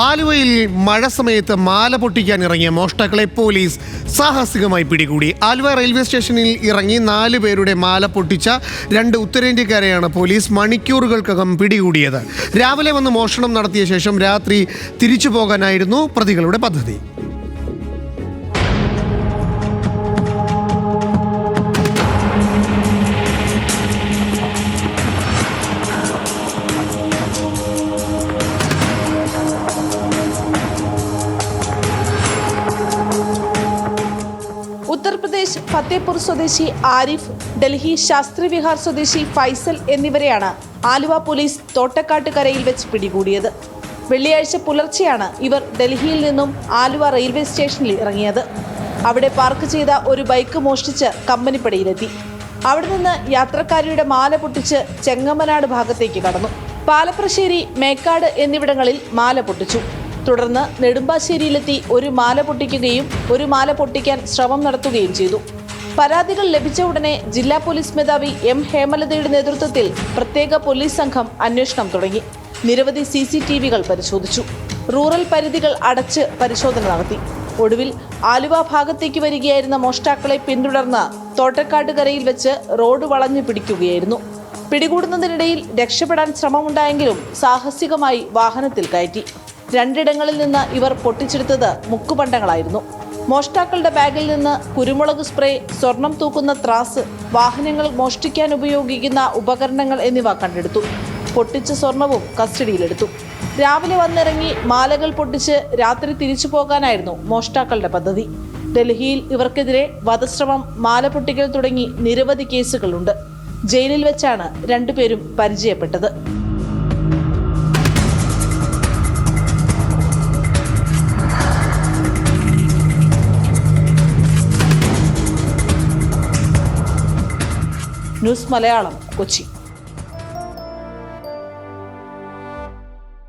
ആലുവയിൽ മഴ സമയത്ത് മാല പൊട്ടിക്കാൻ ഇറങ്ങിയ മോഷ്ടാക്കളെ പോലീസ് സാഹസികമായി പിടികൂടി. ആലുവ റെയിൽവേ സ്റ്റേഷനിൽ ഇറങ്ങി 4 പേരുടെ മാല പൊട്ടിച്ച 2 ഉത്തരേന്ത്യക്കാരെയാണ് പോലീസ് മണിക്കൂറുകൾക്കകം പിടികൂടിയത്. രാവിലെ വന്ന് മോഷണം നടത്തിയ ശേഷം രാത്രി തിരിച്ചു പോകാനായിരുന്നു പ്രതികളുടെ പദ്ധതി. ഉത്തർപ്രദേശ് ഫത്തേപൂർ സ്വദേശി ആരിഫ്, ഡൽഹി ശാസ്ത്രി വിഹാർ സ്വദേശി ഫൈസൽ എന്നിവരെയാണ് ആലുവ പോലീസ് തോട്ടക്കാട്ടുകരയിൽ വെച്ച് പിടികൂടിയത്. വെള്ളിയാഴ്ച പുലർച്ചെയാണ് ഇവർ ഡൽഹിയിൽ നിന്നും ആലുവ റെയിൽവേ സ്റ്റേഷനിൽ ഇറങ്ങിയത്. അവിടെ പാർക്ക് ചെയ്ത ഒരു ബൈക്ക് മോഷ്ടിച്ച് കമ്പനിപ്പടിയിലെത്തി. അവിടെ നിന്ന് യാത്രക്കാരിയുടെ മാല പൊട്ടിച്ച് ചെങ്ങമനാട് ഭാഗത്തേക്ക് കടന്നു. പാലപ്രശ്ശേരി, മേക്കാട് എന്നിവിടങ്ങളിൽ മാല പൊട്ടിച്ചു. തുടർന്ന് നെടുമ്പാശ്ശേരിയിലെത്തി ഒരു മാല പൊട്ടിക്കുകയും ഒരു മാല പൊട്ടിക്കാൻ ശ്രമം നടത്തുകയും ചെയ്തു. പരാതികൾ ലഭിച്ച ഉടനെ ജില്ലാ പോലീസ് മേധാവി എം ഹേമലതയുടെ നേതൃത്വത്തിൽ പ്രത്യേക പോലീസ് സംഘം അന്വേഷണം തുടങ്ങി. നിരവധി CCTVകൾ പരിശോധിച്ചു. റൂറൽ പരിധികൾ അടച്ച് പരിശോധന നടത്തി. ഒടുവിൽ ആലുവ ഭാഗത്തേക്ക് വരികയായിരുന്ന മോഷ്ടാക്കളെ പിന്തുടർന്ന് തോട്ടക്കാട്ടുകരയിൽ വെച്ച് റോഡ് വളഞ്ഞു പിടിക്കുകയായിരുന്നു. പിടികൂടുന്നതിനിടയിൽ രക്ഷപ്പെടാൻ ശ്രമമുണ്ടായെങ്കിലും സാഹസികമായി വാഹനത്തിൽ കയറ്റി. 2 ഇടങ്ങളിൽ നിന്ന് ഇവർ പൊട്ടിച്ചെടുത്തത് മുക്കുപണ്ടങ്ങളായിരുന്നു. മോഷ്ടാക്കളുടെ ബാഗിൽ നിന്ന് കുരുമുളക് സ്പ്രേ, സ്വർണം തൂക്കുന്ന ത്രാസ്, വാഹനങ്ങൾ മോഷ്ടിക്കാൻ ഉപയോഗിക്കുന്ന ഉപകരണങ്ങൾ എന്നിവ കണ്ടെടുത്തു. പൊട്ടിച്ച സ്വർണവും കസ്റ്റഡിയിലെടുത്തു. രാവിലെ വന്നിറങ്ങി മാലകൾ പൊട്ടിച്ച് രാത്രി തിരിച്ചു പോകാനായിരുന്നു മോഷ്ടാക്കളുടെ പദ്ധതി. ഡൽഹിയിൽ ഇവർക്കെതിരെ വധശ്രമം, മാല പൊട്ടിക്കൽ തുടങ്ങി നിരവധി കേസുകളുണ്ട്. ജയിലിൽ വെച്ചാണ് 2 പേരും പരിചയപ്പെട്ടത്. ന്യൂസ് മലയാളം, കൊച്ചി.